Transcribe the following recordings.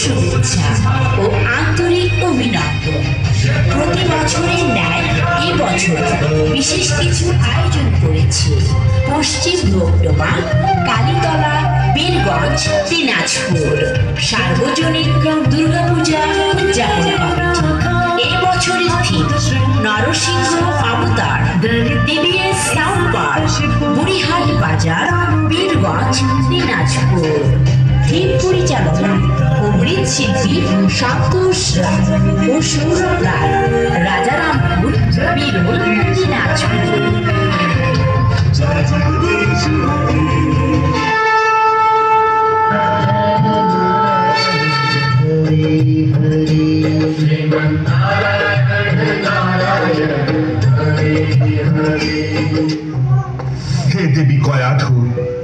শুভেচ্ছা ও আন্তরিক অভিনন্দন। প্রতি বছরের ন্যায় এবছর বিশেষ কিছু আয়োজন করেছে পশ্চিম ধবধবা কালীতলা বীরগঞ্জ দিনাজপুর সার্বজনীন দুর্গাপূজা উদযাপন কমিটি। এই বছরের থিম নরসিংহ অবতার। টিভিএস সাউন্ড পার্ক, বুড়িহাট বাজার, বীরগঞ্জ, দিনাজপুর। থিম পরিচালনা ও মৃৎশিল্পী সন্তোষ রায় ও সৌরভ রায়, রাজারামপুর, বীরুল, দিনাজপুর। হে দেবী কয়াধু,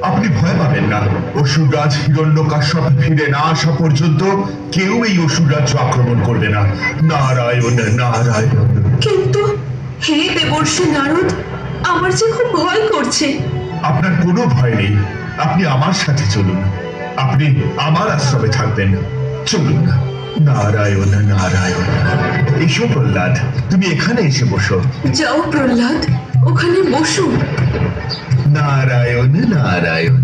আপনি ভয় পাবেন না। অসুররাজ হিরণ্যকাশ্যপ ফিরে না আসা পর্যন্ত কেউ এই অসুর রাজ্য আক্রমণ করবে না। নারায়ণ নারায়ণ। কিন্তু হে দেবর্ষি নারদ, আমার যে খুব ভয় করছে। আপনার কোনো ভয় নেই, আপনি আমার সাথে চলুন। আপনি আমার আশ্রমে থাকবেন, চলুন না। নারায়ণ নারায়ণ। এসো প্রহ্লাদ, তুমি এখানে এসে বসো। যাও প্রহ্লাদ, ওখানে বসো। নারায়ণ নারায়ণ।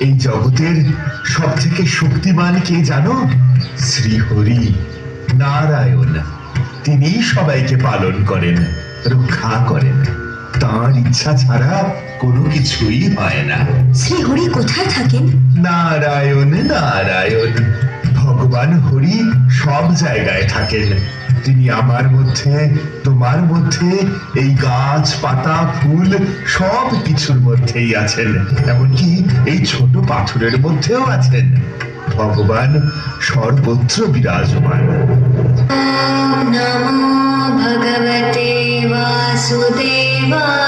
এই জগতের সব থেকে শক্তিমান কে জানো? শ্রীহরি নারায়ণ। তিনি সবাইকে পালন করেন, রক্ষা করেন। তাঁর ইচ্ছা ছাড়া কোনো কিছুই হয় না। শ্রীহরি কোথায় থাকেন? নারায়ণ নারায়ণ। ভগবান হরি সব জায়গায় থাকেন। তিনি আমার মধ্যে, তোমার মধ্যে, এই গাছ পাতা ফুল সব কিছুর মধ্যেই আছেন। এমনকি এই ছোট পাথরের মধ্যেও আছেন। ভগবান সর্বত্র বিরাজমান। নমো ভগবতে বাসুদেবায়।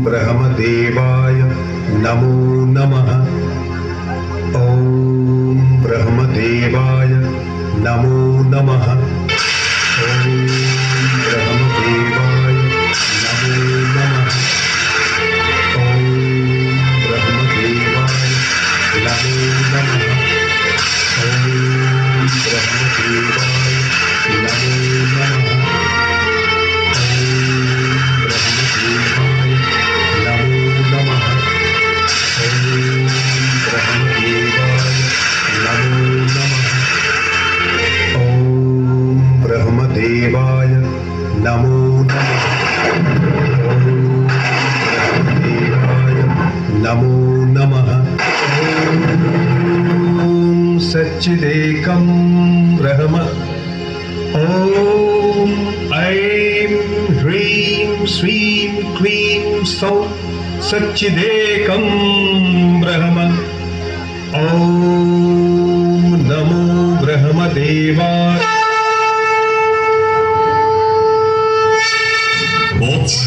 ब्रह्मदेवाय नमो नमः। ॐ ब्रह्मदेवाय नमो नमः। ॐ ब्रह्मदेवाय नमो नमः। ॐ ब्रह्मदेवाय नमो नमः। ॐ ब्रह्मदेवाय नमो नमः। ब्रह्मदेवाय नमो नमः। ब्रह्मदेवाय नमो नमः। ॐ सच्चिदेकं ब्रह्म। ॐ ऐं ह्रीं श्रीं क्लीं सौः सच्चिदेकं ब्रह्म। ॐ नमो ब्रह्मदेवाय। বৎস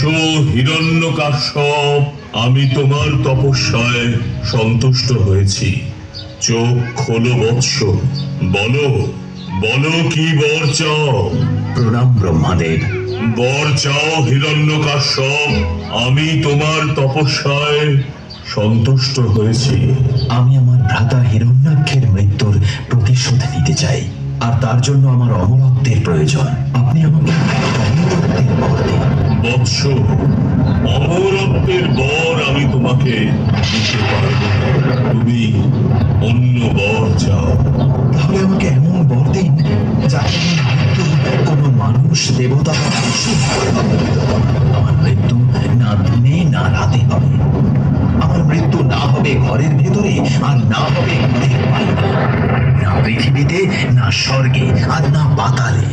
হিরণ্যকাশ্যপ, আমি তোমার তপস্যায় সন্তুষ্ট হয়েছি। চোখ খোলো বৎস, বলো বলো কি বর চাও? প্রণাম ব্রহ্মাদেব। বর চাও হিরণ্যকাশ্যপ, আমি তোমার তপস্যায় সন্তুষ্ট হয়েছি। আমি আমার ভ্রাতা হিরণ্যাক্ষের মৃত্যুর প্রতিশোধ নিতে চাই, আর তার জন্য আমার অমরত্বের প্রয়োজন। আপনি আমাকে অমরত্বের বর দিন। বৎস, অমরত্বের বর আমি তোমাকে দিতে পারব না। তুমি অন্য বর চাও। তাহলে আমাকে এমন বর দিন যাতে আমার মৃত্যু কোনো মানুষ, দেবতা বা পশু করে হবে। আমার মৃত্যু না দিনে না রাতে হবে। আমার মৃত্যু না হবে ঘরের ভেতরে, আর না হবে ঘরের বাইরে। না পৃথিবীতে, না স্বর্গে, আর না পাতালে।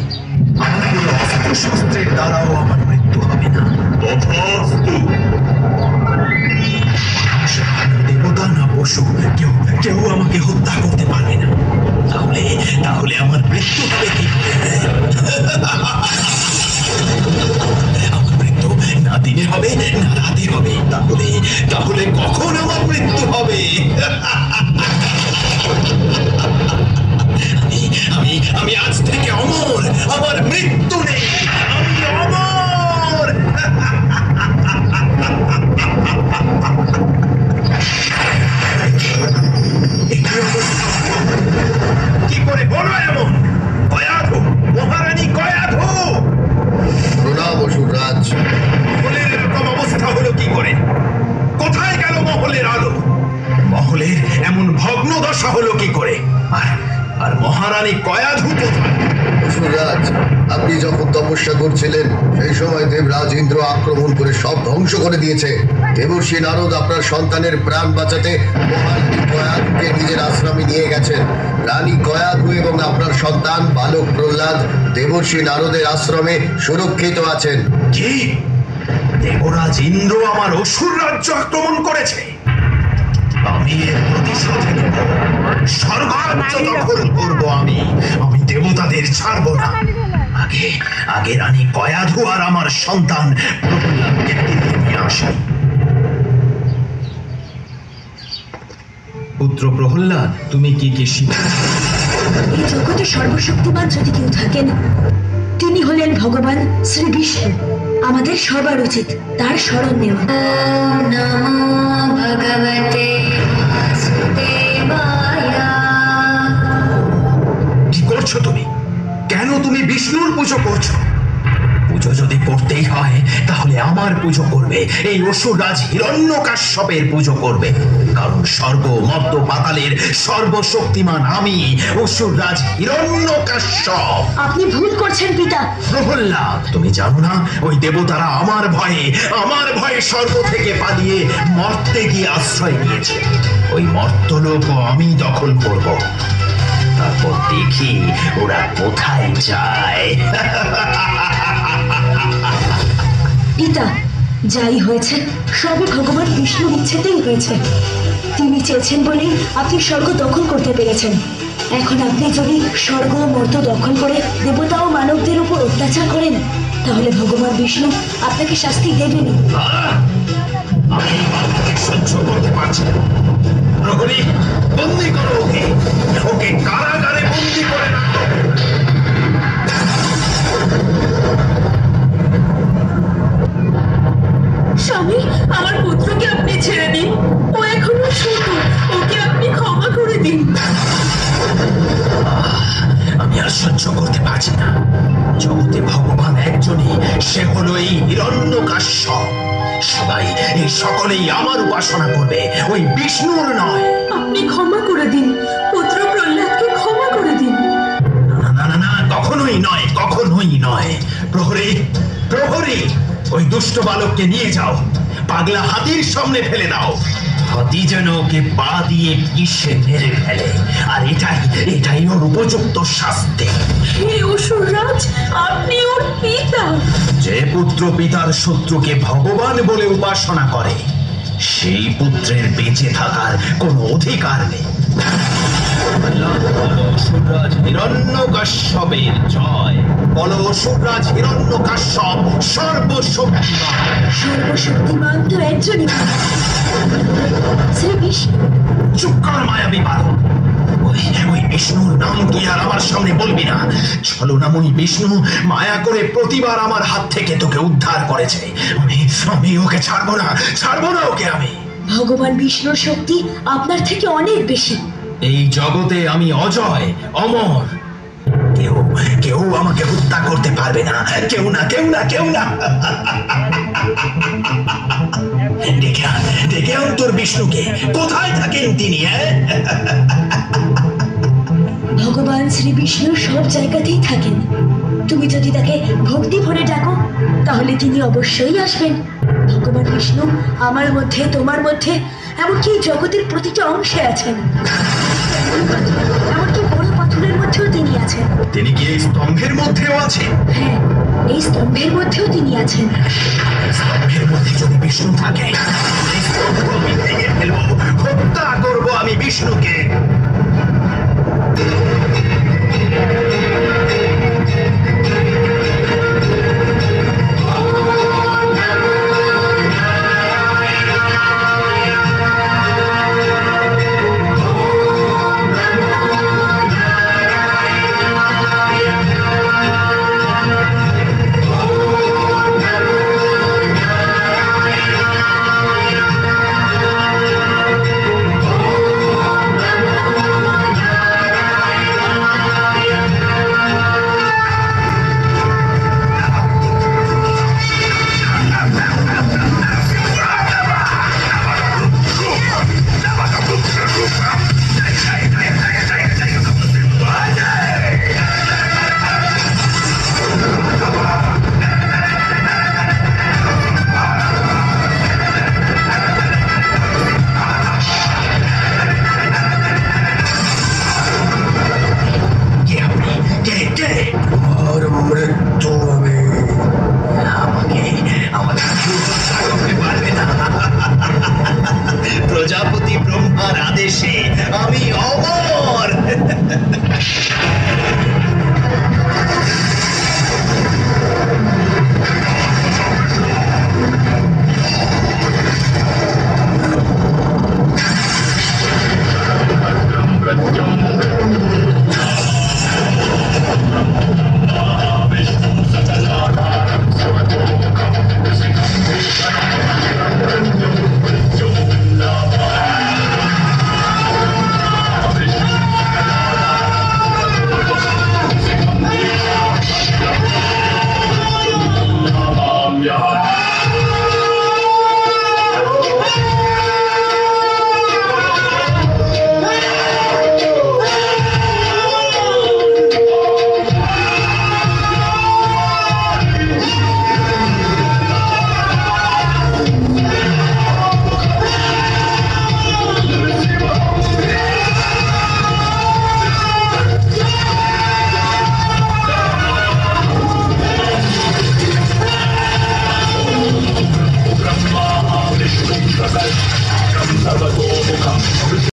আমার কোনো অস্ত্র শস্ত্রের দ্বারাও আমার মৃত্যু হবে না। তথাস্তু। দেবতা না পশু, কেউ কেউ আমাকে হত্যা করতে পারবে না। তাহলে তাহলে আমার মৃত্যু হবে কি করে? আমার মৃত্যু না দিনে হবে না রাতে হবে। তাহলে তাহলে কখন আমার মৃত্যু হবে? আমি আজ থেকে অমর, আমার মৃত্যু নেই, আমি অমর। কি করে বলো এমন? কয়াধু, মহারানী কয়াধু! প্রণাম অসুররাজ। মহলের এরকম অবস্থা হলো কি করে? কোথায় গেল মহলের আলো? মহলের এমন ভগ্ন দশা হলো কি করে? আর মহারানী কয়াধু কোথায়? অসুররাজ, আপনি যখন তপস্যা করছিলেন সেই সময় দেবরাজ ইন্দ্র আক্রমণ করে সব ধ্বংস করে দিয়েছে। দেবর্ষি নারদ আপনার সন্তানের প্রাণ বাঁচাতে মহারানী কয়াধুকে নিজের আশ্রমে নিয়ে গেছেন। রানী কয়াধু এবং আপনার সন্তান বালক প্রহ্লাদ দেবর্ষি নারদের আশ্রমে সুরক্ষিত আছেন। কি? দেবরাজ ইন্দ্র আমার অসুর রাজ্য আক্রমণ করেছে? আমি এর প্রতিশোধ নেব। স্বর্গরাজ্য দখল করব আমি দেবতাদের ছাড়বো না। আগে রানী কয়াধু আর আমার সন্তান প্রহ্লাদকে ফিরিয়ে নিয়ে আসি। পুত্র প্রহ্লাদ, তুমি কি কি শিখেছ? এই জগতে সর্বশক্তিমান যদি কেউ থাকেন, তিনি হলেন ভগবান শ্রী বিষ্ণু। আমাদের সবার উচিত তার শরণ নেওয়া। ওম নমো ভগবতে বাসুদেবায়। কি করছো তুমি? কেন তুমি বিষ্ণুর পুজো করছো? পুজো যদি করতেই হয় তাহলে আমার পুজো করবে, এই অসুররাজ হিরণ্যকাশ্যপের পুজো করবে। কারণ স্বর্গ মর্ত পাতালের সর্বশক্তিমান আমি অসুররাজ হিরণ্যকাশ্যপ। আপনি ভুল করছেন পিতা। প্রহ্লাদ, তুমি জানো না ওই দেবতারা আমার ভয়ে স্বর্গ থেকে পালিয়ে মর্তে গিয়ে আশ্রয় নিয়েছে। ওই মর্তলোক আমি দখল করব। তারপর দেখি ওরা কোথায় যায়। পিতা, যাই হয়েছে সবই ভগবান বিষ্ণুর ইচ্ছেতেই হয়েছে। তিনি চেয়েছেন বলেই আপনি স্বর্গ দখল করতে পেরেছেন। এখন আপনি যদি স্বর্গ মর্ত দখল করে দেবতা ও মানবদের উপর অত্যাচার করেন, তাহলে ভগবান বিষ্ণু আপনাকে শাস্তি দেবেনই। আমি এই বালককে সহ্য করতে পারছি না। প্রহরী, বন্দি করো ওকে কারাগারে বন্দি করে রাখো। স্বামী, আমার পুত্রকে আপনি ছেড়ে দিন। ও এখনো ছোট, ওকে আপনি ক্ষমা করে দিন। আমি আর সহ্য করতে পারছি না। জগতে ভগবান একজনই, সে হলো এই হিরণ্যকাশ্যপ। এই সকলেই আমার উপাসনা করবে, ওই বিষ্ণুর নয়। আপনি ক্ষমা করে দিন, পুত্র প্রহ্লাদকে ক্ষমা করে দিন। না, কখনোই নয়। প্রহরী, ওই দুষ্ট বালককে নিয়ে যাও, পাগলা হাতির সামনে ফেলে দাও। হাতি যেন ওকে পা দিয়ে পিষে মেরে ফেলে, আর এটাই ওর উপযুক্ত শাস্তি। হে অসুররাজ, আপনি ওর পিতা। যে পুত্র পিতার শত্রুকে ভগবান বলে উপাসনা করে, সেই পুত্রের বেঁচে থাকার কোনো অধিকার নেই। অসুররাজ হিরণ্যকাশ্যপের জয়। বলো অসুররাজ হিরণ্যকাশ্যপ সর্বশক্তিমান তো একজনই, শ্রী বিষ্ণু। চুপ কর মায়াবী বালক। ওই বিষ্ণুর নাম তুই আর আমার সামনে বলবি না। ছলনাময়ী বিষ্ণু মায়া করে প্রতিবার আমার হাত থেকে তোকে উদ্ধার করেছে। আমি ওকে ছাড়বো না ওকে আমি। ভগবান বিষ্ণুর শক্তি আপনার থেকে অনেক বেশি। এই জগতে আমি অজয়, অমর। কেউ আমাকে হত্যা করতে পারবে না। কেউ না। ডেকে আন তোর বিষ্ণুকে। কোথায় থাকেন তিনি? ভগবান শ্রী বিষ্ণু সব জায়গাতেই থাকেন। তুমি যদি তাকে ভক্তি ভরে ডাকো, তাহলে তিনি অবশ্যই আসবেন। ভগবান বিষ্ণু আমার মধ্যে, তোমার মধ্যে, এমনকি জগতের প্রতিটা অংশে আছেন। এমনকি বড় পাথরের মধ্যেও তিনি আছেন। তিনি কি এই স্তম্ভের মধ্যেও আছেন? হ্যাঁ, এই স্তম্ভের মধ্যেও তিনি আছেন। স্তম্ভের মধ্যে যদি বিষ্ণু থাকে, এই স্তম্ভ আমি ভেঙে ফেলবো, হত্যা করবো আমি বিষ্ণুকে।